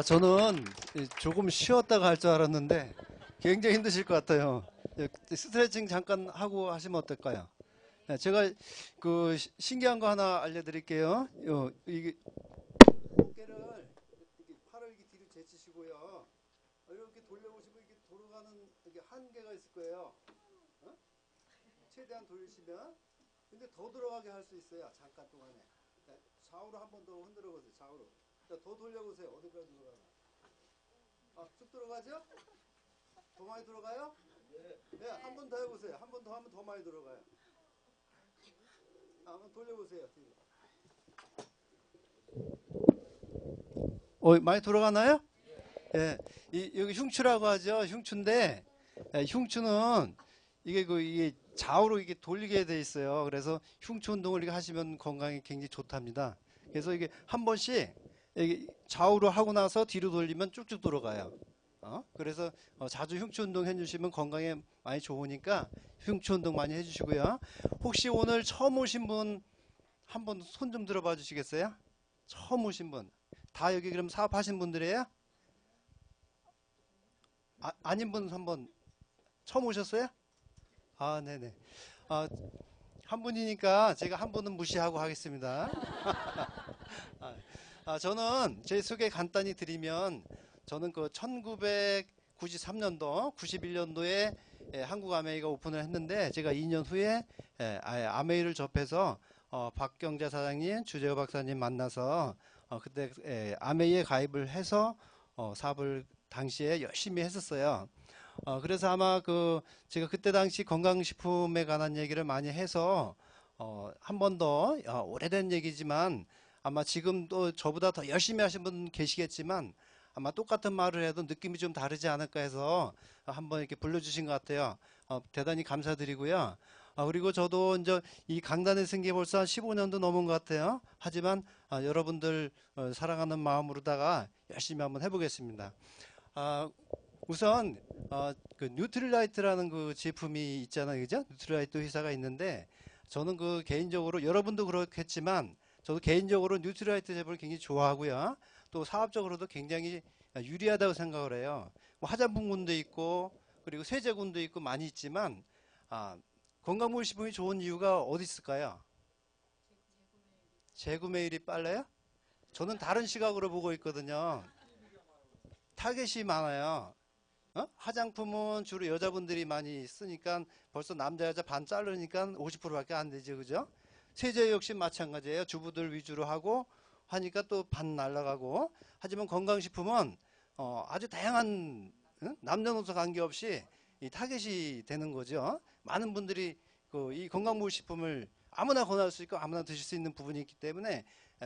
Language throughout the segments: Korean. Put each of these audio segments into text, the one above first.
저는 조금 쉬었다가 할 줄 알았는데 굉장히 힘드실 것 같아요. 스트레칭 잠깐 하고 하시면 어떨까요? 제가 그 신기한 거 하나 알려드릴게요. 이게 어깨를 이렇게 팔을 이렇게 뒤로 제치시고요. 이렇게 돌려보시면 이게 돌아가는 이게 한계가 있을 거예요. 어? 최대한 돌리시면 근데 더 들어가게 할 수 있어요. 잠깐 동안에. 좌우로 한 번 더 흔들어 보세요. 좌우로. 더 돌려보세요. 어디까지 들어가나. 쭉 들어가죠? 더 많이 들어가요? 네, 한 번 더 해보세요. 한 번 더 하면 더 많이 들어가요. 한번 돌려보세요. 뒤로. 많이 돌아가나요? 예, 여기 흉추라고 하죠. 흉추인데, 흉추는 이게 좌우로 이게 돌리게 돼 있어요. 그래서 흉추 운동을 이렇게 하시면 건강에 굉장히 좋답니다. 그래서 이게 한 번씩 이게 좌우로 하고 나서 뒤로 돌리면 쭉쭉 돌아가요. 그래서 자주 흉추 운동 해주시면 건강에 많이 좋으니까 흉추 운동 많이 해주시고요. 혹시 오늘 처음 오신 분 한번 손 좀 들어봐 주시겠어요? 처음 오신 분. 다 여기 그럼 사업하신 분들이에요? 아닌 분 한번 처음 오셨어요? 네네. 아, 한 분이니까 제가 한 분은 무시하고 하겠습니다. 저는 제 소개 간단히 드리면 저는 그 1993년도, 91년도에 한국 아메이가 오픈을 했는데 제가 2년 후에 아예 아메이를 접해서 박경자 사장님, 주재호 박사님 만나서 그때 아메이에 가입을 해서 사업을 당시에 열심히 했었어요. 그래서 아마 제가 그때 당시 건강식품에 관한 얘기를 많이 해서 한 번 더 오래된 얘기지만 아마 지금도 저보다 더 열심히 하신 분 계시겠지만 아마 똑같은 말을 해도 느낌이 좀 다르지 않을까 해서 한번 이렇게 불러주신 것 같아요. 대단히 감사드리고요. 그리고 저도 이제 이 강단에 쓴 게 벌써 한 15년도 넘은 것 같아요. 하지만 여러분들 사랑하는 마음으로다가 열심히 한번 해보겠습니다. 아, 우선 그 뉴트릴라이트라는 그 제품이 있잖아요, 그죠? 뉴트릴라이트 회사가 있는데 저는 그 개인적으로 여러분도 그렇겠지만 저도 개인적으로 뉴트릴라이트 제품을 굉장히 좋아하고요. 또 사업적으로도 굉장히 유리하다고 생각을 해요. 뭐 화장품군도 있고 그리고 세제군도 있고 많이 있지만 건강보험식품이 좋은 이유가 어디 있을까요? 재구매율이 빨라요? 저는 다른 시각으로 보고 있거든요. 타겟이 많아요. 화장품은 주로 여자분들이 많이 쓰니까 벌써 남자 여자 반 자르니까 50%밖에 안 되죠, 그죠? 세제 역시 마찬가지예요. 주부들 위주로 하고 하니까 또 반 날라가고. 하지만 건강식품은 아주 다양한 남녀노소 관계없이 이 타겟이 되는 거죠. 많은 분들이 이 건강보식품을 아무나 권할 수 있고 아무나 드실 수 있는 부분이 있기 때문에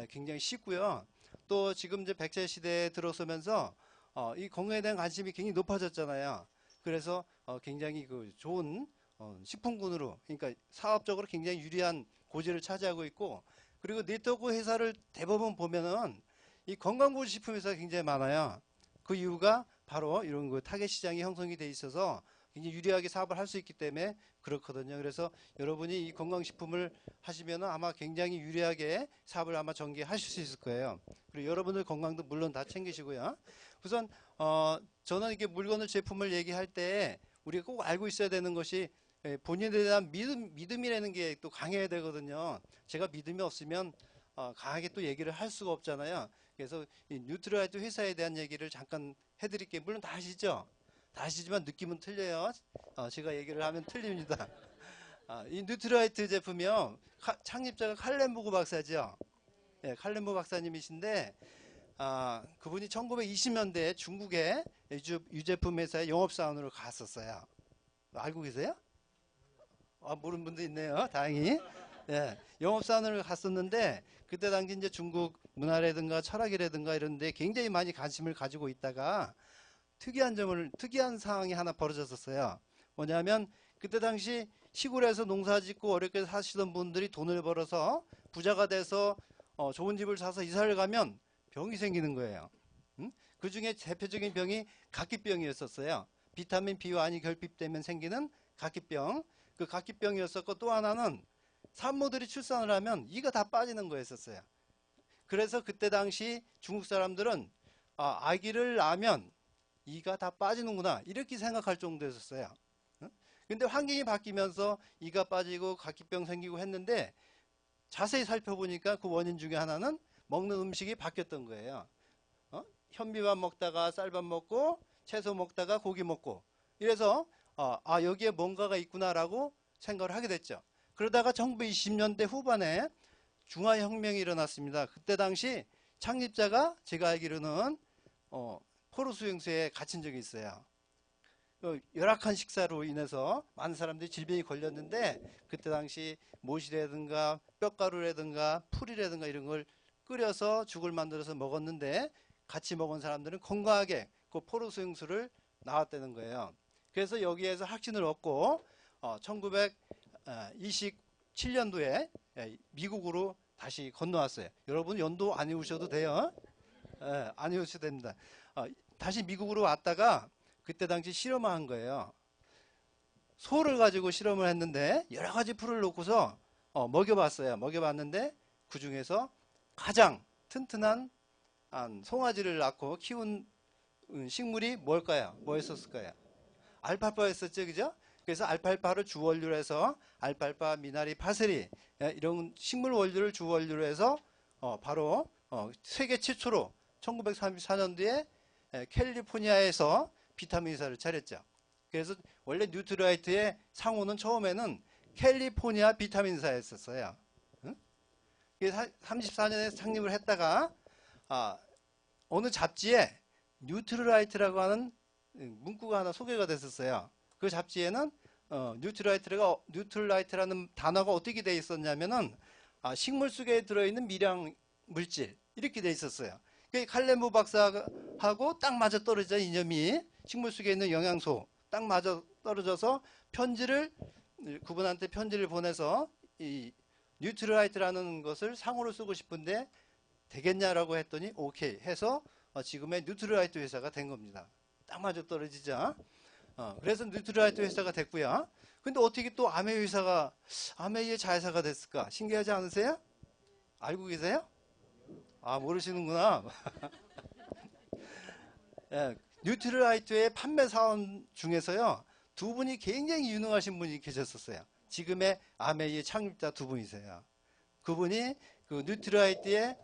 굉장히 쉽고요. 또 지금 이제 100세 시대에 들어서면서 이 건강에 대한 관심이 굉장히 높아졌잖아요. 그래서 굉장히 좋은 식품군으로, 그러니까 사업적으로 굉장히 유리한 고지를 차지하고 있고, 그리고 네트워크 회사를 대부분 보면은 이 건강보식품 회사가 굉장히 많아요. 그 이유가 바로 이런 타겟 시장이 형성이 돼 있어서 굉장히 유리하게 사업을 할 수 있기 때문에 그렇거든요. 그래서 여러분이 이 건강식품을 하시면은 아마 굉장히 유리하게 사업을 아마 전개하실 수 있을 거예요. 그리고 여러분들 건강도 물론 다 챙기시고요. 우선 저는 이게 물건을 제품을 얘기할 때 우리가 꼭 알고 있어야 되는 것이 본인에 대한 믿음이라는 게 또 강해야 되거든요. 제가 믿음이 없으면 강하게 또 얘기를 할 수가 없잖아요. 그래서 이 뉴트라이트 회사에 대한 얘기를 잠깐 해드릴게요. 물론 다 아시죠? 다 아시지만 느낌은 틀려요. 제가 얘기를 하면 틀립니다. 이 뉴트라이트 제품이요. 창립자가 칼렌보그 박사죠. 예, 칼렌보 박사님이신데 그분이 1920년대에 중국의 유제품 회사의 영업사원으로 갔었어요. 알고 계세요? 모르는 분도 있네요. 다행히. 예, 영업사원으로 갔었는데 그때 당시 이제 중국 문화라든가 철학이라든가 이런 데 굉장히 많이 관심을 가지고 있다가 특이한 상황이 하나 벌어졌었어요. 뭐냐면 그때 당시 시골에서 농사 짓고 어렵게 사시던 분들이 돈을 벌어서 부자가 돼서 좋은 집을 사서 이사를 가면 병이 생기는 거예요. 그 중에 대표적인 병이 각기병이었었어요. 비타민 B와 안이 결핍되면 생기는 각기병. 그 각기병이었었고 또 하나는 산모들이 출산을 하면 이가 다 빠지는 거였었어요. 그래서 그때 당시 중국 사람들은 아기를 낳으면 이가 다 빠지는구나 이렇게 생각할 정도였었어요. 어? 근데 환경이 바뀌면서 이가 빠지고 각기병 생기고 했는데 자세히 살펴보니까 그 원인 중에 하나는 먹는 음식이 바뀌었던 거예요. 현미밥 먹다가 쌀밥 먹고 채소 먹다가 고기 먹고 이래서 여기에 뭔가가 있구나라고 생각을 하게 됐죠. 그러다가 1920년대 후반에 중화혁명이 일어났습니다. 그때 당시 창립자가 제가 알기로는 포로수용소에 갇힌 적이 있어요. 열악한 식사로 인해서 많은 사람들이 질병이 걸렸는데 그때 당시 못이라든가 뼈가루라든가 풀이라든가 이런 걸 끓여서 죽을 만들어서 먹었는데 같이 먹은 사람들은 건강하게 그 포로수용소를 나왔다는 거예요. 그래서 여기에서 확신을 얻고 1927년도에 미국으로 다시 건너왔어요. 여러분 연도 안 외우셔도 돼요. 안 외우셔도 됩니다. 다시 미국으로 왔다가 그때 당시 실험을 한 거예요. 소를 가지고 실험을 했는데 여러 가지 풀을 놓고서 먹여봤어요. 먹여봤는데 그 중에서 가장 튼튼한 송아지를 낳고 키운 식물이 뭘까요? 뭐였었을까요? 알팔파였었죠, 그죠? 그래서 알팔파를 주원료로 해서 알팔파, 미나리, 파슬리 이런 식물 원료를 주원료로 해서 바로 세계 최초로 1934년도에 캘리포니아에서 비타민 회사를 차렸죠. 그래서 원래 뉴트라이트의 상호는 처음에는 캘리포니아 비타민사였었어요. 응? 34년에 창립을 했다가 어느 잡지에 뉴트라이트라고 하는 문구가 하나 소개가 됐었어요. 그 잡지에는 뉴트라이트라는 단어가 어떻게 돼 있었냐면은 식물 속에 들어있는 미량 물질 이렇게 돼 있었어요. 칼렌보 박사하고 딱 맞아 떨어져 이념이 식물 속에 있는 영양소 딱 맞아 떨어져서 그분한테 편지를 보내서 이 뉴트라이트라는 것을 상호로 쓰고 싶은데 되겠냐라고 했더니 오케이 해서 지금의 뉴트라이트 회사가 된 겁니다. 딱 맞아 떨어지죠. 그래서 뉴트라이트 회사가 됐고요. 근데 어떻게 또 아메이의 자회사가 됐을까? 신기하지 않으세요? 알고 계세요? 모르시는구나. 예, 뉴트라이트의 판매 사원 중에서요, 두 분이 굉장히 유능하신 분이 계셨었어요. 지금의 아메이의 창립자 두 분이세요. 그분이 그 뉴트라이트의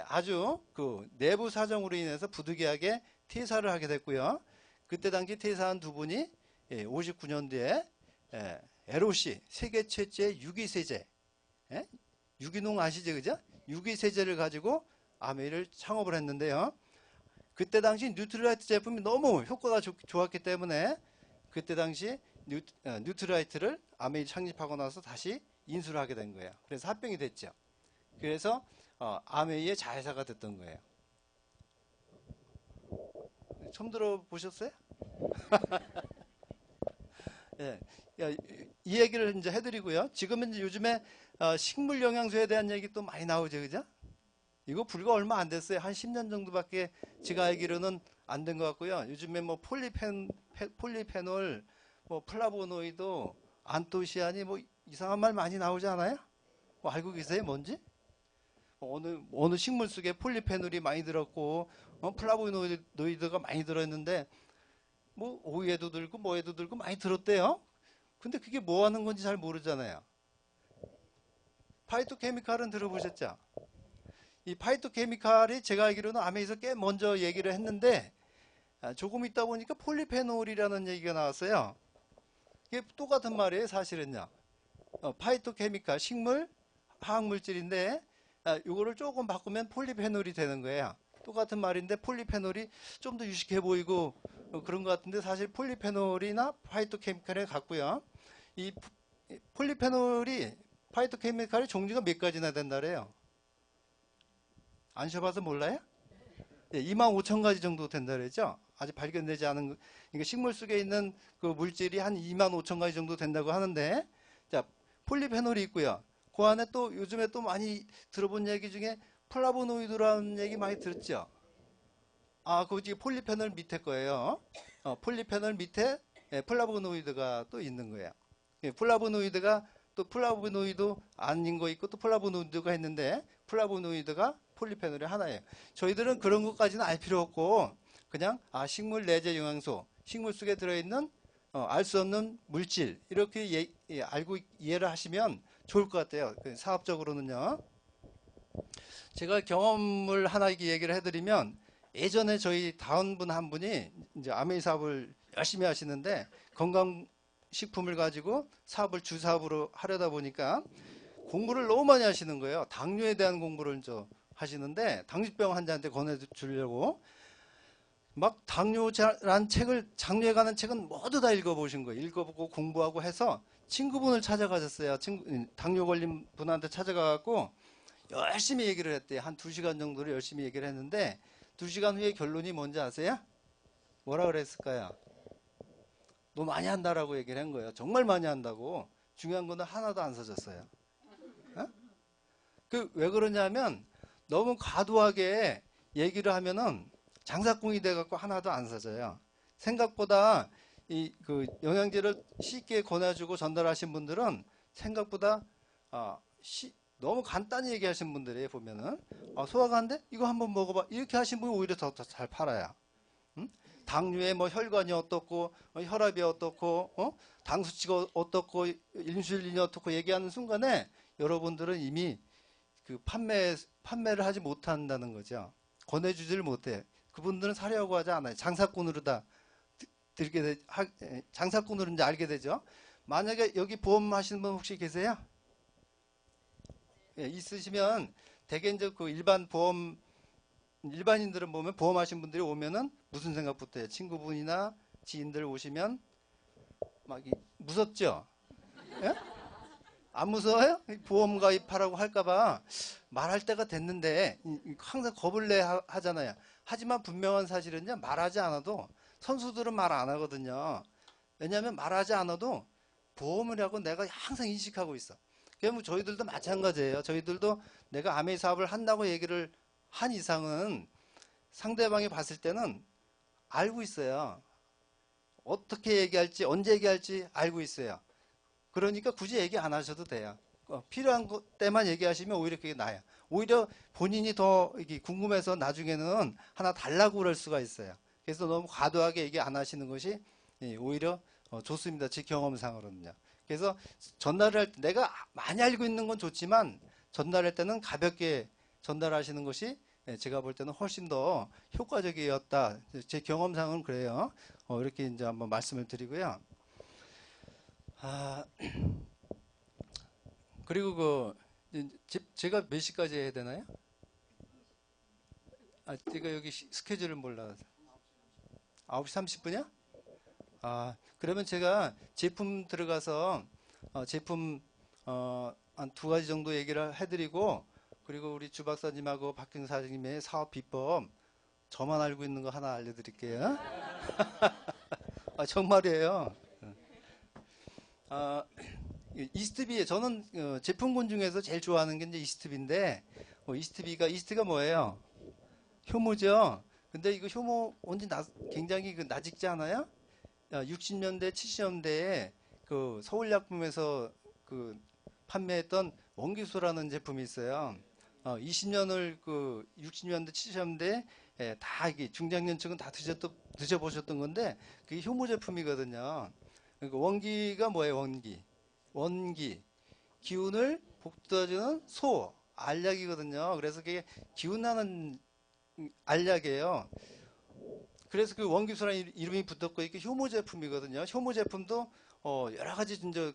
아주 그 내부 사정으로 인해서 부득이하게 퇴사를 하게 됐고요. 그때 당시 퇴사한 두 분이 59년도에 LOC 세계 최초의 유기세제, 유기농 아시죠, 그죠? 유기세제를 가지고 아메이를 창업을 했는데요. 그때 당시 뉴트라이트 제품이 너무 효과가 좋았기 때문에 그때 당시 뉴트라이트를 아메이 창립하고 나서 다시 인수를 하게 된 거예요. 그래서 합병이 됐죠. 그래서 아메이의 자회사가 됐던 거예요. 처음 들어보셨어요? 예, 이 얘기를 이제 해드리고요. 지금은 이제 요즘에 식물 영양소에 대한 얘기 또 많이 나오죠, 그죠? 이거 불과 얼마 안 됐어요. 한 10년 정도밖에 제가 알기로는 안 된 것 같고요. 요즘에 뭐 폴리페놀, 뭐 플라보노이드, 안토시아니 뭐 이상한 말 많이 나오지 않아요? 뭐 알고 계세요? 뭔지? 어느 식물 속에 폴리페놀이 많이 들었고 플라보노이드가 많이 들어있는데 뭐 오이에도 들고 뭐에도 들고 많이 들었대요. 근데 그게 뭐 하는 건지 잘 모르잖아요. 파이토케미칼은 들어보셨죠? 이 파이토케미칼이 제가 알기로는 아메에서 꽤 먼저 얘기를 했는데 조금 있다 보니까 폴리페놀이라는 얘기가 나왔어요. 이게 똑같은 말이에요, 사실은요. 파이토케미칼, 식물 화학물질인데 이거를 조금 바꾸면 폴리페놀이 되는 거예요. 똑같은 말인데 폴리페놀이 좀 더 유식해 보이고 그런 것 같은데 사실 폴리페놀이나 파이토케미칼에 같고요. 이 폴리페놀이 파이토케미칼의 종류가 몇 가지나 된다래요. 안 쉬어봐서 몰라요? 25,000가지 정도 된다 그랬죠? 아직 발견되지 않은 그러니까 식물 속에 있는 그 물질이 한 25,000가지 정도 된다고 하는데 자, 폴리페놀이 있고요. 그 안에 또 요즘에 또 많이 들어본 얘기 중에 플라보노이드라는 얘기 많이 들었죠? 그거 지금 폴리페놀 밑에 거예요. 폴리페놀 밑에 플라보노이드가 또 있는 거예요. 플라보노이드가 또 플라보노이드 아닌 거 있고 또 플라보노이드가 있는데 플라보노이드가 폴리페놀이 하나예요. 저희들은 그런 것까지는 알 필요 없고 그냥 식물 내재 영양소, 식물 속에 들어있는 알 수 없는 물질 이렇게 알고 이해를 하시면 좋을 것 같아요. 사업적으로는요. 제가 경험을 하나 얘기를 해드리면 예전에 저희 다원분 한 분이 이제 아메이 사업을 열심히 하시는데 건강식품을 가지고 사업을 주사업으로 하려다 보니까 공부를 너무 많이 하시는 거예요. 당뇨에 대한 공부를 하시는데 당뇨병 환자한테 권해주려고 막 당뇨란 책을 당뇨에 관한 책은 모두 다 읽어보신 거예요. 읽어보고 공부하고 해서 친구분을 찾아가셨어요. 당뇨 걸린 분한테 찾아가갖고 열심히 얘기를 했대요. 한 2시간 정도를 열심히 얘기를 했는데 2시간 후에 결론이 뭔지 아세요? 뭐라 그랬을까요? 너 많이 한다라고 얘기를 한 거예요. 정말 많이 한다고. 중요한 거는 하나도 안 써졌어요. 왜 그러냐면 너무 과도하게 얘기를 하면은 장사꾼이 돼갖고 하나도 안 써져요. 생각보다 그 영양제를 쉽게 권해주고 전달하신 분들은 생각보다 너무 간단히 얘기하신 분들이 보면은 소화가 안 돼? 이거 한번 먹어봐. 이렇게 하신 분이 오히려 더 잘 팔아요. 응? 당뇨에 뭐 혈관이 어떻고 혈압이 어떻고 당 수치가 어떻고 인슐린이 어떻고 얘기하는 순간에 여러분들은 이미 그 판매를 하지 못한다는 거죠. 권해주지를 못해. 그분들은 사려고 하지 않아요. 장사꾼으로 다 장사꾼으로 이제 알게 되죠. 만약에 여기 보험 하시는 분 혹시 계세요? 예, 있으시면 대개 이제 그 일반인들은 보면 보험하신 분들이 오면은 무슨 생각부터 해요? 친구분이나 지인들 오시면 막 무섭죠? 예? 안 무서워요? 보험 가입하라고 할까봐 말할 때가 됐는데 항상 겁을 내 하잖아요. 하지만 분명한 사실은요, 말하지 않아도 선수들은 말 안 하거든요. 왜냐하면 말하지 않아도 보험이라고 내가 항상 인식하고 있어. 그러면 저희들도 마찬가지예요. 저희들도 내가 아메이 사업을 한다고 얘기를 한 이상은 상대방이 봤을 때는 알고 있어요. 어떻게 얘기할지, 언제 얘기할지 알고 있어요. 그러니까 굳이 얘기 안 하셔도 돼요. 필요한 때만 얘기하시면 오히려 그게 나아요. 오히려 본인이 더 궁금해서 나중에는 하나 달라고 그럴 수가 있어요. 그래서 너무 과도하게 얘기 안 하시는 것이 오히려 좋습니다. 제 경험상으로는요. 그래서 전달을 할 때 내가 많이 알고 있는 건 좋지만 전달할 때는 가볍게 전달하시는 것이 제가 볼 때는 훨씬 더 효과적이었다. 제 경험상은 그래요. 이렇게 이제 한번 말씀을 드리고요. 그리고 제가 몇 시까지 해야 되나요? 제가 여기 스케줄을 몰라서 9시 30분이야? 그러면 제가 제품 들어가서 제품 한 2가지 정도 얘기를 해드리고 그리고 우리 주 박사님하고 박경 사장님의 사업 비법 저만 알고 있는 거 하나 알려드릴게요. 정말이에요. 이스트비 저는 제품군 중에서 제일 좋아하는 게 이제 이스트비인데 이스트가 뭐예요? 효모죠. 근데 이거 효모 온지 굉장히 나직지 않아요? 60년대 70년대에 그 서울약품에서 그 판매했던 원기수라는 제품이 있어요. 20년을 60년대 70년대 다 이게 중장년층은 다 드셔보셨던 건데 그게 효모 제품이거든요. 그러니까 원기가 뭐예요? 원기 기운을 북돋아주는 알약이거든요. 그래서 그게 기운나는 알약이에요. 그래서 그 원기수라는 이름이 붙었고 이게 효모 제품이거든요. 효모 제품도 여러 가지 이제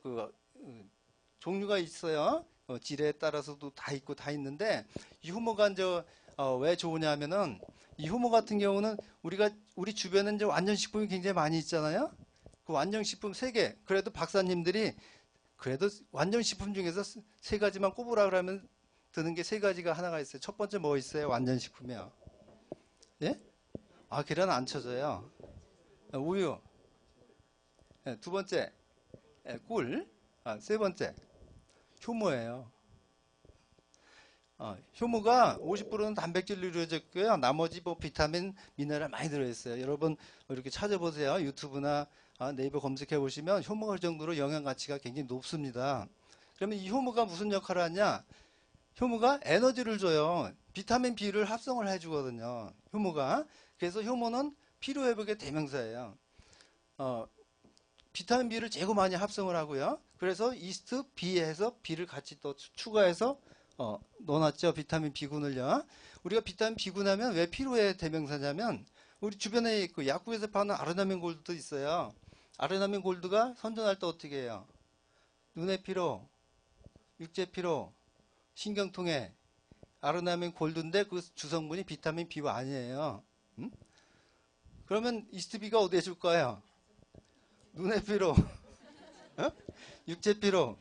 종류가 있어요. 질에 따라서도 다 있고 다 있는데 이 효모가 이제 왜 좋으냐면은 이 효모 같은 경우는 우리 주변에 이제 완전식품이 굉장히 많이 있잖아요. 그 완전식품 3개. 그래도 박사님들이 그래도 완전식품 중에서 3가지만 꼽으라 그러면 드는 게 3가지가 하나가 있어요. 첫 번째 뭐 있어요? 완전식품이요. 예? 계란 안 쳐져요. 우유. 두 번째, 꿀. 세 번째, 효모예요. 효모가 50%는 단백질로 이루어졌고요. 나머지 뭐 비타민, 미네랄 많이 들어있어요. 여러분 이렇게 찾아보세요. 유튜브나 네이버 검색해 보시면 효모가 그 정도로 영양 가치가 굉장히 높습니다. 그러면 이 효모가 무슨 역할을 하냐? 효모가 에너지를 줘요. 비타민 B를 합성을 해주거든요. 효모가. 그래서 효모는 피로회복의 대명사예요. 어, 비타민 B를 재고 많이 합성을 하고요. 그래서 이스트 B에 해서 B를 같이 또 추가해서 넣어놨죠. 비타민 B군을요. 우리가 비타민 B군 하면 왜 피로의 대명사냐면 우리 주변에 그 약국에서 파는 아르나민 골드도 있어요. 아르나민 골드가 선전할 때 어떻게 해요? 눈의 피로, 육체 피로, 신경통에 아르나민 골드인데 그 주성분이 비타민 B가 아니에요. 음? 그러면 이스트 B가 어디에 줄 거예요? 눈의 피로, 어? 육체 피로,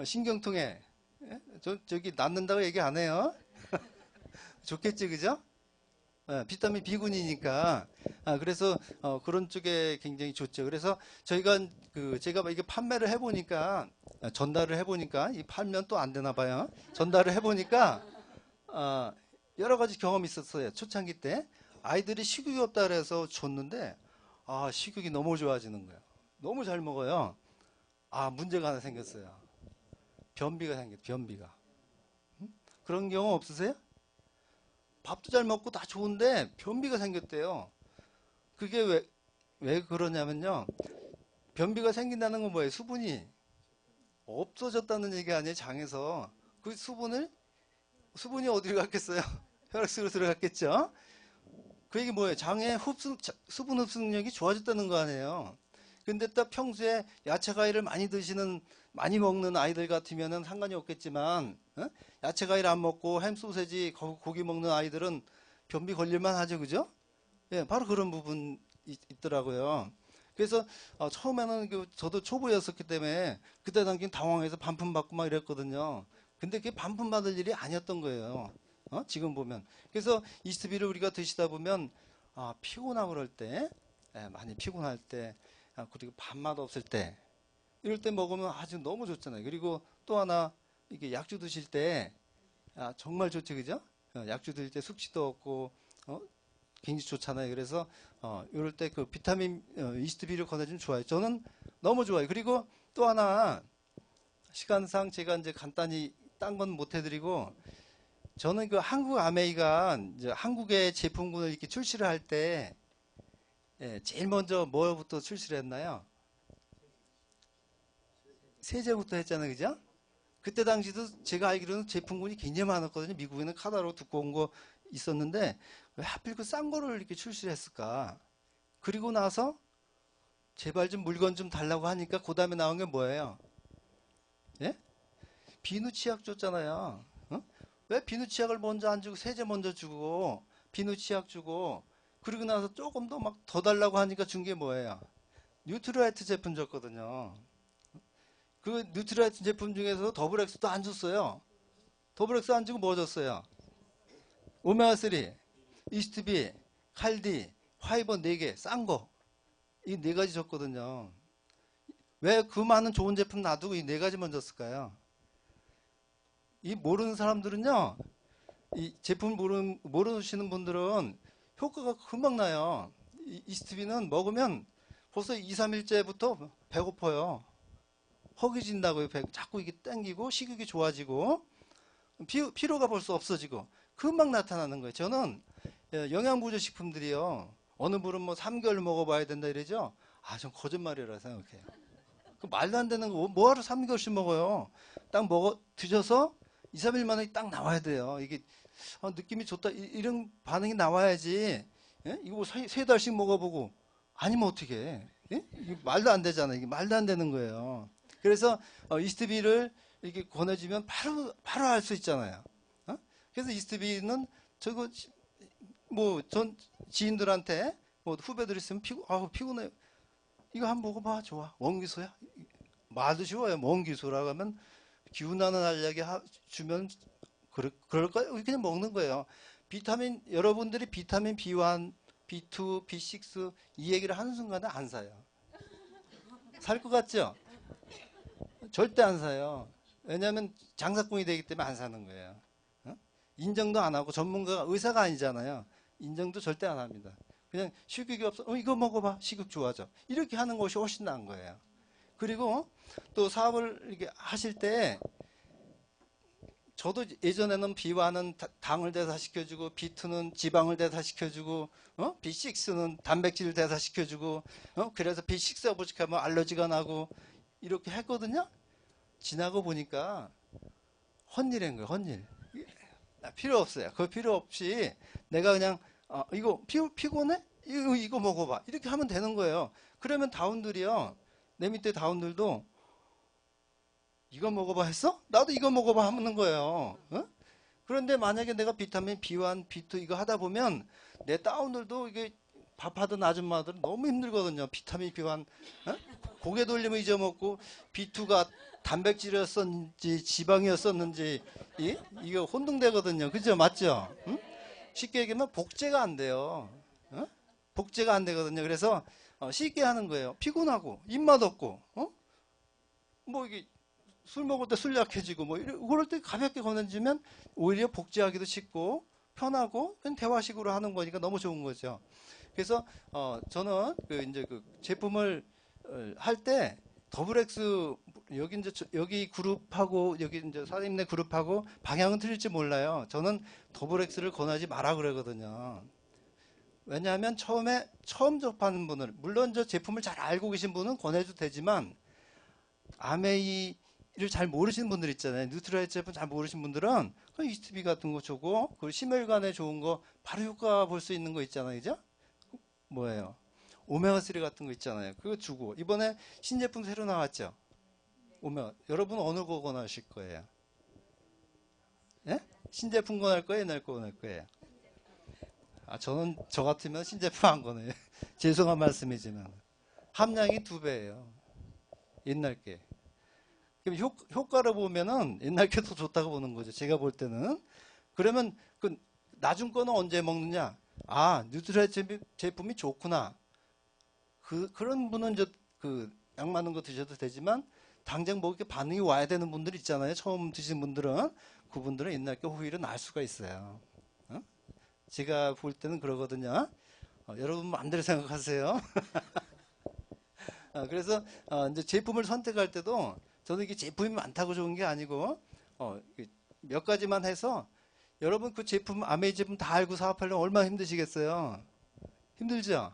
신경통에. 예? 저기 낫는다고 얘기 안 해요. 좋겠지, 그죠? 비타민 B군이니까. 그래서 그런 쪽에 굉장히 좋죠. 그래서 저희가 제가 이게 판매를 해보니까 전달을 해보니까 이 팔면 또 안 되나 봐요. 전달을 해보니까 여러 가지 경험이 있었어요. 초창기 때 아이들이 식욕이 없다 그래서 줬는데 식욕이 너무 좋아지는 거예요. 너무 잘 먹어요. 문제가 하나 생겼어요. 변비가 생겼어요. 변비가. 그런 경험 없으세요? 밥도 잘 먹고 다 좋은데 변비가 생겼대요. 그게 왜 그러냐면요. 변비가 생긴다는 건 뭐예요? 수분이 없어졌다는 얘기 아니에요? 장에서. 그 수분이 어디로 갔겠어요? 혈액속으로 들어갔겠죠? 그 얘기 뭐예요? 장의 수분 흡수력이 좋아졌다는 거 아니에요? 근데 딱 평소에 야채 과일을 많이 먹는 아이들 같으면은 상관이 없겠지만, 야채 과일 안 먹고 햄 소세지 고기 먹는 아이들은 변비 걸릴만 하죠, 그죠? 예, 바로 그런 부분 있더라고요. 그래서 처음에는 저도 초보였었기 때문에 그때 당시 당황해서 반품 받고 막 이랬거든요. 근데 그게 반품 받을 일이 아니었던 거예요. 지금 보면. 그래서 이스트비를 우리가 드시다 보면 피곤하고 그럴 때, 많이 피곤할 때, 그리고 밥맛 없을 때 이럴 때 먹으면 아주 너무 좋잖아요. 그리고 또 하나 이게 약주 드실 때 정말 좋죠, 그죠? 약주 드실 때 숙취도 없고 굉장히 좋잖아요. 그래서 이럴 때 그 비타민 이스트비를 권해주면 좋아요. 저는 너무 좋아요. 그리고 또 하나 시간상 제가 이제 간단히 딴 건 못 해드리고 저는 그 한국 아메이가 이제 한국의 제품군을 이렇게 출시를 할 때 제일 먼저 뭐부터 출시를 했나요? 세제부터 했잖아요, 그죠? 그때 당시도 제가 알기로는 제품군이 굉장히 많았거든요. 미국에는 카다로 두꺼운 거 있었는데 왜 하필 그 싼 거를 이렇게 출시를 했을까? 그리고 나서 제발 좀 물건 좀 달라고 하니까 그 다음에 나온 게 뭐예요? 예? 비누 치약 줬잖아요. 왜 비누 치약을 먼저 안 주고 세제 먼저 주고 비누 치약 주고 그리고 나서 조금 더 막 더 달라고 하니까 준 게 뭐예요? 뉴트라이트 제품 줬거든요. 그 뉴트라이트 제품 중에서 더블엑스도 안 줬어요. 더블엑스 안 주고 뭐 줬어요? 오메가3, 이스트비, 칼디, 파이버 4개, 싼 거. 이 4가지 줬거든요. 왜 그 많은 좋은 제품 놔두고 이 4가지만 줬을까요? 이 모르는 사람들은요, 이 제품 모르시는 분들은 효과가 금방 나요. 이스트비는 먹으면 벌써 2, 3일째부터 배고파요. 허기진다고요. 자꾸 이게 땡기고 식욕이 좋아지고 피로가 벌써 없어지고 금방 나타나는 거예요. 저는 영양보조 식품들이요. 어느 분은 뭐 3개월 먹어봐야 된다 이러죠. 전 거짓말이라 생각해요. 그 말도 안 되는 거 뭐하러 3개월씩 먹어요. 딱 드셔서 2, 3일 만에 딱 나와야 돼요. 이게 느낌이 좋다 이런 반응이 나와야지. 예? 이거 뭐 3달씩 먹어보고 아니면 어떻게 해? 예? 이게 말도 안 되잖아요. 이게 말도 안 되는 거예요. 그래서 이스트비를 이렇게 권해주면 바로 할 수 있잖아요. 그래서 이스트비는 저거 뭐 전 지인들한테 뭐 후배들 있으면 피곤해. 이거 한번 먹어봐. 좋아. 원기소야. 말도 쉬워요. 원기소라고 하면 기운나는 알약이 주면 그럴까요? 그냥 먹는 거예요. 여러분들이 비타민 B1, B2, B6 이 얘기를 하는 순간에 안 사요. 살 것 같죠? 절대 안 사요. 왜냐하면 장사꾼이 되기 때문에 안 사는 거예요. 인정도 안 하고 전문가가 의사가 아니잖아요. 인정도 절대 안 합니다. 그냥 식욕이 없어. 이거 먹어봐. 식욕 좋아져. 이렇게 하는 것이 훨씬 나은 거예요. 그리고 또 사업을 이렇게 하실 때 저도 예전에는 B1은 당을 대사시켜주고 B2는 지방을 대사시켜주고 B6는 단백질을 대사시켜주고 그래서 B6 어부직하면 알러지가 나고 이렇게 했거든요. 지나고 보니까 헛일인 거예요. 헛일. 필요 없어요. 그거 필요 없이 내가 그냥 이거 피곤해? 이거 먹어봐. 이렇게 하면 되는 거예요. 그러면 다운들이요. 내 밑에 다운들도 이거 먹어봐 했어? 나도 이거 먹어봐 하는 거예요. 그런데 만약에 내가 비타민 B1, B2 이거 하다 보면 내 다운들도 이게 밥하던 아줌마들은 너무 힘들거든요. 비타민 B1 고개 돌리면 잊어먹고 B2가 단백질이었었는지 지방이었었는지 이거 혼동되거든요. 그죠? 맞죠? 응? 쉽게 얘기하면 복제가 안 돼요. 복제가 안 되거든요. 그래서 쉽게 하는 거예요. 피곤하고 입맛 없고 뭐 이게 술 먹을 때 술 약해지고 뭐 그럴 때 가볍게 건너주면 오히려 복제하기도 쉽고 편하고 그냥 대화식으로 하는 거니까 너무 좋은 거죠. 그래서 저는 이제 그 제품을 할 때 더블엑스 여기 이제 여기 그룹하고 여기 이제 사장님네 그룹하고 방향은 틀릴지 몰라요. 저는 더블엑스를 권하지 마라 그러거든요. 왜냐하면 처음 접하는 분을 물론 저 제품을 잘 알고 계신 분은 권해도 되지만 아메이를 잘 모르시는 분들 있잖아요. 뉴트라이트 제품 잘 모르시는 분들은 그 이스트비 같은 거 주고 그 심혈관에 좋은 거 바로 효과 볼 수 있는 거 있잖아요. 그죠? 뭐예요? 오메가3 같은 거 있잖아요. 그거 주고 이번에 신제품 새로 나왔죠. 여러분 어느 거 권하실 거예요? 예? 신제품 권할 거예요? 옛날 거 권할 거예요? 저는 저 같으면 신제품 안 권해요. 죄송한 말씀이지만 함량이 2배예요. 옛날 게. 그럼 효과를 보면은 옛날 게 더 좋다고 보는 거죠. 제가 볼 때는. 그러면 그 나중 거는 언제 먹느냐? 뉴트라이트 제품이 좋구나. 그런 분은 약 많은 거 드셔도 되지만 당장 뭐 이렇게 반응이 와야 되는 분들 있잖아요. 처음 드신 분들은 그분들은 옛날 게 오히려 나을 수가 있어요. 제가 볼 때는 그러거든요. 여러분 마음대로 생각하세요. 그래서 이제 제품을 선택할 때도 저는 이게 제품이 많다고 좋은 게 아니고 몇 가지만 해서 여러분 그 제품 아메이 제품 다 알고 사업하려면 얼마나 힘드시겠어요? 힘들죠?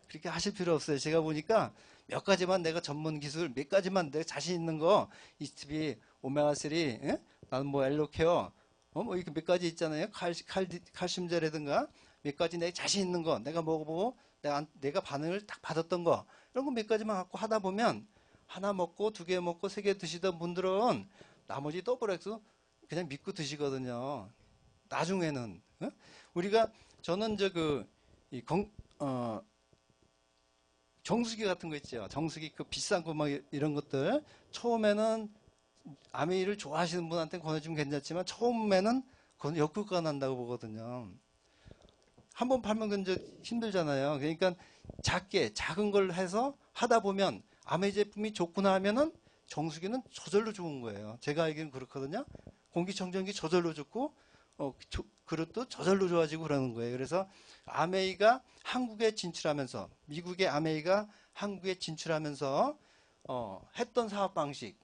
그렇게 하실 필요 없어요. 제가 보니까 몇 가지만 내가 전문 기술 몇 가지만 내가 자신 있는 거 이스트비 오메가3 나는 뭐 엘로케어 뭐 이렇게 몇 가지 있잖아요. 칼슘제라든가 몇 가지 내가 자신 있는 거 내가 먹어보고 내가 반응을 딱 받았던 거 이런 거 몇 가지만 갖고 하다 보면 하나 먹고 2개 먹고 3개 드시던 분들은 나머지 더블엑스 그냥 믿고 드시거든요. 나중에는 우리가 저는 정수기 같은 거 있죠. 정수기 그 비싼 거 막 이런 것들 처음에는 아메이를 좋아하시는 분한테 권해주면 괜찮지만 처음에는 그건 역효과가 난다고 보거든요. 한번 팔면 이제 힘들잖아요. 그러니까 작은 걸 해서 하다 보면 아메이 제품이 좋구나 하면은 정수기는 저절로 좋은 거예요. 제가 알기로는 그렇거든요. 공기청정기 저절로 좋고 그릇도 저절로 좋아지고 그러는 거예요. 그래서 아메이가 한국에 진출하면서 미국의 아메이가 한국에 진출하면서 했던 사업 방식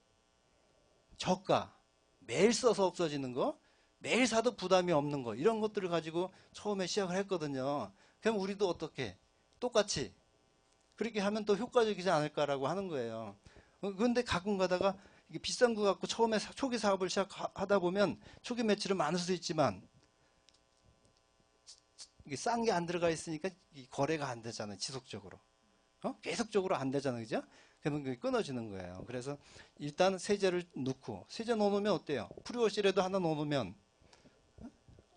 저가 매일 써서 없어지는 거 매일 사도 부담이 없는 거 이런 것들을 가지고 처음에 시작을 했거든요. 그럼 우리도 어떻게 똑같이 그렇게 하면 더 효과적이지 않을까라고 하는 거예요. 그런데 가끔 가다가 이게 비싼 거 갖고 처음에 초기 사업을 시작하다 보면 초기 매출은 많을 수 있지만 이게 싼 게 안 들어가 있으니까 이 거래가 안 되잖아요. 지속적으로. 계속적으로 안 되잖아요. 그죠? 그러면 그게 끊어지는 거예요. 그래서 일단 세제를 넣고 세제 넣어놓으면 어때요? 프리워시라도 하나 넣어놓으면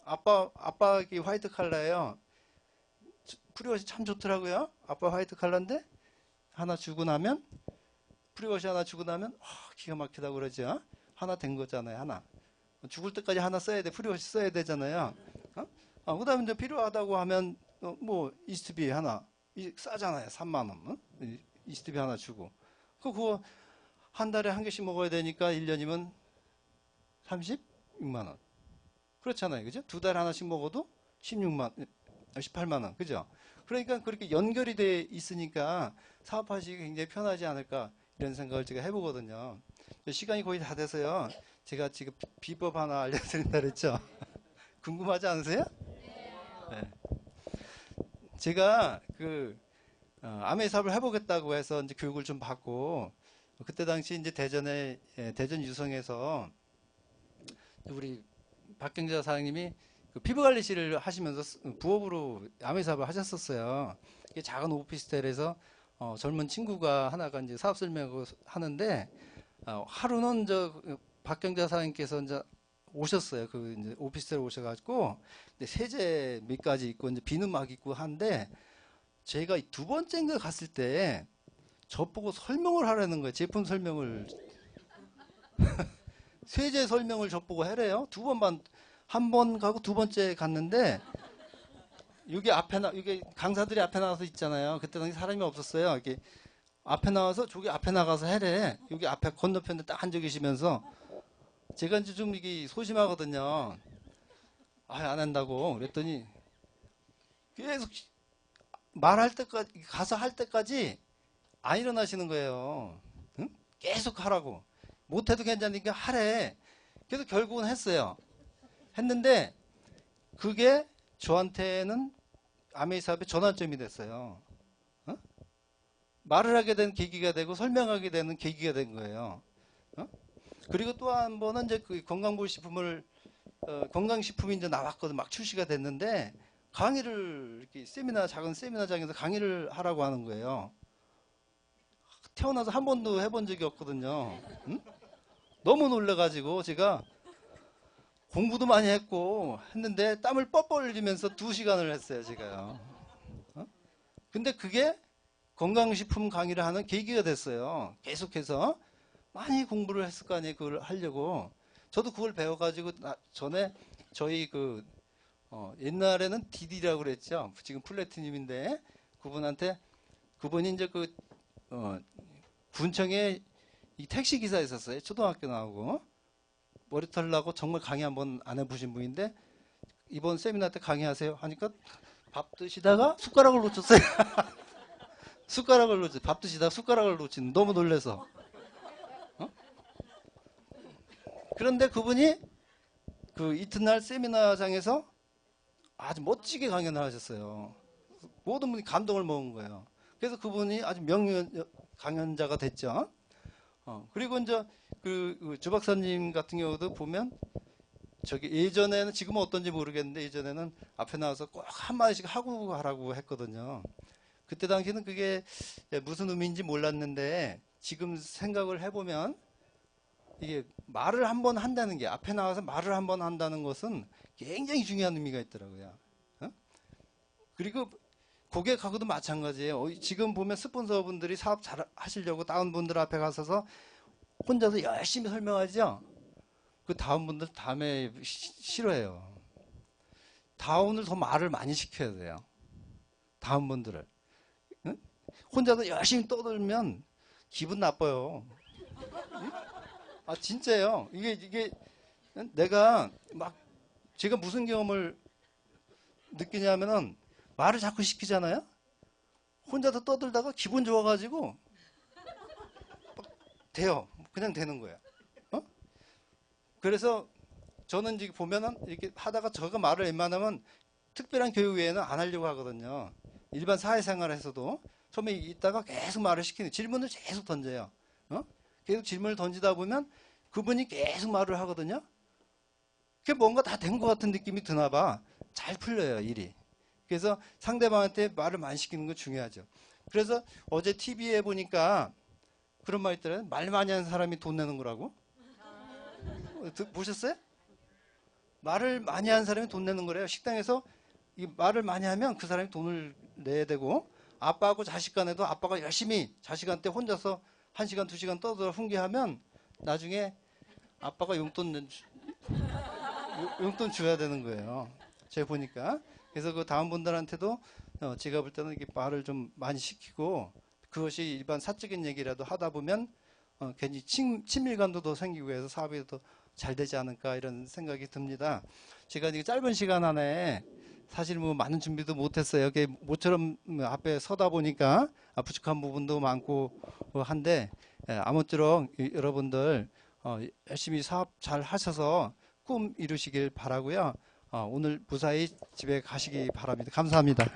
아빠 화이트 컬러예요. 프리워시 참 좋더라고요. 아빠 화이트 컬러인데 하나 주고 나면 프리워시 하나 주고 나면 기가 막히다고 그러죠. 하나 된 거잖아요. 하나. 죽을 때까지 하나 써야 돼. 프리워시 써야 되잖아요. 그 다음에 이제 필요하다고 하면 뭐 이스트비 하나 싸잖아요. 3만 원. 이스트비 하나 주고 그거 한 달에 한 개씩 먹어야 되니까 1년이면 36만 원. 그렇잖아요. 그죠? 2달에 하나씩 먹어도 18만 원. 그죠? 그러니까 그렇게 연결이 돼 있으니까 사업하시기 굉장히 편하지 않을까 이런 생각을 제가 해보거든요. 시간이 거의 다 돼서요. 제가 지금 비법 하나 알려드린다 그랬죠? 궁금하지 않으세요? 네. 제가 암의 사업을 해보겠다고 해서 이제 교육을 좀 받고, 그때 당시 이제 대전에, 대전 유성에서 우리 박경자 사장님이 그 피부관리실을 하시면서 부업으로 암의 사업을 하셨었어요. 이게 작은 오피스텔에서 젊은 친구가 하나가 이제 사업 설명을 하는데, 하루는 박경자 사장님께서 이제 오셨어요. 그 이제 오피스텔 오셔가지고 이제 세제 몇 가지 있고 이제 비누 막 있고 한데, 제가 두 번째인가 갔을 때 저보고 설명을 하라는 거예요. 제품 설명을. 세제 설명을 저보고 하래요. 두 번만, 한 번 가고 두 번째 갔는데, 여기 여기 강사들이 앞에 나와서 있잖아요. 그때 당시 사람이 없었어요. 이렇게 앞에 나와서 저기 앞에 나가서 해래. 여기 앞에 건너편에 딱 앉아 계시면서, 제가 이제 좀 이게 소심하거든요. 안 한다고. 그랬더니 계속 말할 때까지, 가서 할 때까지 안 일어나시는 거예요. 응? 계속 하라고. 못해도 괜찮으니까 하래. 그래서 결국은 했어요. 했는데 그게 저한테는 암의 사업의 전환점이 됐어요. 어? 말을 하게 된 계기가 되고 설명하게 되는 계기가 된 거예요. 어? 그리고 또 한 번은 이제 그 건강보식품을 건강식품이 이제 나왔거든. 막 출시가 됐는데 강의를 이렇게 작은 세미나장에서 강의를 하라고 하는 거예요. 태어나서 한 번도 해본 적이 없거든요. 응? 너무 놀래가지고 제가 공부도 많이 했는데 땀을 뻘뻘 흘리면서 2시간을 했어요, 제가요. 근데 그게 건강식품 강의를 하는 계기가 됐어요. 계속해서 많이 공부를 했을 거 아니에요, 그걸 하려고. 저도 그걸 배워가지고 전에 저희 옛날에는 DD라고 그랬죠. 지금 플래티늄인데 그분이 이제 군청에 이 택시 기사 있었어요. 초등학교 나오고 머리털 나고 정말 강의 한번 안 해보신 분인데 이번 세미나 때 강의하세요 하니까 밥 드시다가 숟가락을 놓쳤어요. 밥 드시다가 숟가락을 놓친 너무 놀래서. 그런데 그분이 이튿날 세미나장에서 아주 멋지게 강연을 하셨어요. 모든 분이 감동을 먹은 거예요. 그래서 그분이 아주 명문 강연자가 됐죠. 그리고 이제 주 박사님 같은 경우도 보면 예전에는 지금은 어떤지 모르겠는데 예전에는 앞에 나와서 꼭 한마디씩 하고 가라고 했거든요. 그때 당시에는 그게 무슨 의미인지 몰랐는데 지금 생각을 해보면 이게 말을 한 번 한다는 게 앞에 나와서 말을 한 번 한다는 것은 굉장히 중요한 의미가 있더라고요. 그리고 고객하고도 마찬가지예요. 지금 보면 스폰서분들이 사업 잘 하시려고 다운 분들 앞에 가서서 혼자서 열심히 설명하죠. 그 다운 분들 다음에 싫어해요. 다운을 더 말을 많이 시켜야 돼요. 다운 분들을. 응? 혼자서 열심히 떠들면 기분 나빠요. 응? 진짜예요. 이게 내가 제가 무슨 경험을 느끼냐면은 말을 자꾸 시키잖아요. 혼자서 떠들다가 기분 좋아가지고 돼요. 그냥 되는 거예요. 그래서 저는 지금 보면은 이렇게 하다가 저가 말을 웬만하면 특별한 교육 외에는 안 하려고 하거든요. 일반 사회생활에서도 처음에 있다가 계속 말을 시키는 질문을 계속 던져요. 계속 질문을 던지다 보면 그분이 계속 말을 하거든요. 그게 뭔가 다 된 것 같은 느낌이 드나 봐. 잘 풀려요, 일이. 그래서 상대방한테 말을 많이 시키는 거 중요하죠. 그래서 어제 TV에 보니까 그런 말 있더라고요. 말 많이 하는 사람이 돈 내는 거라고. 보셨어요? 말을 많이 하는 사람이 돈 내는 거래요. 식당에서 이 말을 많이 하면 그 사람이 돈을 내야 되고, 아빠하고 자식 간에도 아빠가 열심히 자식한테 혼자서 1시간, 2시간 떠들어 훈계하면 나중에 아빠가 용돈 줘야 되는 거예요. 제가 보니까. 그래서 그 다음 분들한테도 제가 볼 때는 이렇게 말을 좀 많이 시키고, 그것이 일반 사적인 얘기라도 하다 보면 괜히 친밀감도 더 생기고 해서 사업이 더 잘 되지 않을까 이런 생각이 듭니다. 제가 이 짧은 시간 안에 사실 뭐 많은 준비도 못했어요. 모처럼 앞에 서다 보니까 부족한 부분도 많고 한데 아무쪼록 여러분들 열심히 사업 잘 하셔서 꿈 이루시길 바라고요. 오늘 무사히 집에 가시기 바랍니다. 감사합니다.